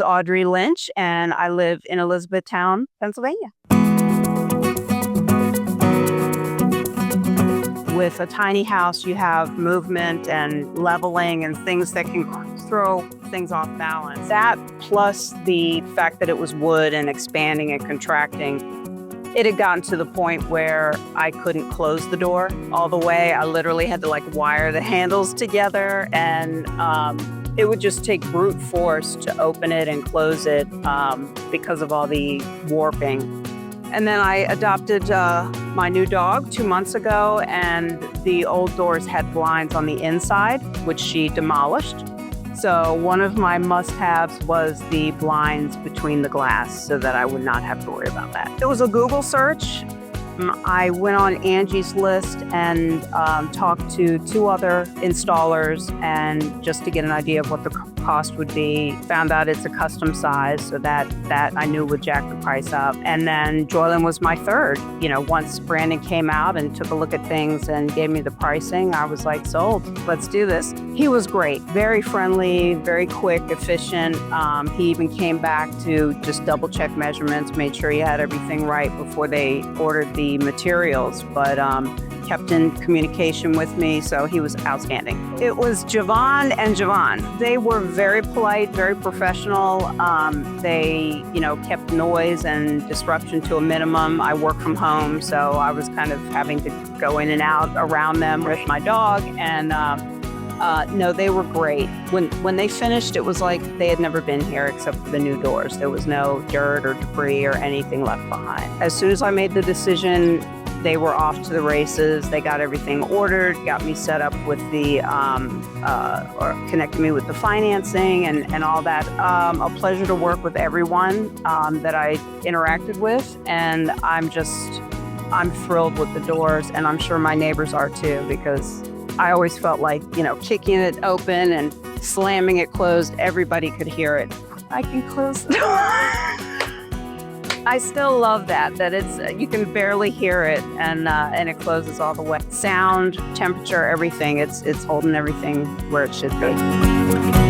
Audrey Lynch, and I live in Elizabethtown, Pennsylvania. With a tiny house, you have movement and leveling and things that can throw things off balance. That plus the fact that it was wood and expanding and contracting, it had gotten to the point where I couldn't close the door all the way. I literally had to wire the handles together, and it would just take brute force to open it and close it because of all the warping. And then I adopted my new dog 2 months ago, and the old doors had blinds on the inside, which she demolished. So one of my must-haves was the blinds between the glass so that I would not have to worry about that. It was a Google search. I went on Angie's List and talked to 2 other installers, and just to get an idea of what the cost would be. Found out it's a custom size, so that I knew would jack the price up. And then Joyland was my third. Once Brandon came out and took a look at things and gave me the pricing, I was like, sold, let's do this. He was great, very friendly, very quick, efficient. He even came back to just double check measurements, made sure he had everything right before they ordered the materials, but kept in communication with me, so he was outstanding. It was Javon and Javon. They were very polite, very professional. They, kept noise and disruption to a minimum. I work from home, so I was kind of having to go in and out around them with my dog, and no, they were great. When they finished, it was like they had never been here except for the new doors. There was no dirt or debris or anything left behind. As soon as I made the decision, they were off to the races. They got everything ordered, got me set up with the, or connected me with the financing and all that. A pleasure to work with everyone that I interacted with, and I'm thrilled with the doors, and I'm sure my neighbors are too, because I always felt like, kicking it open and slamming it closed, everybody could hear it. I can close the door. I still love that you can barely hear it, and it closes all the way. Sound, temperature, everything, it's holding everything where it should be.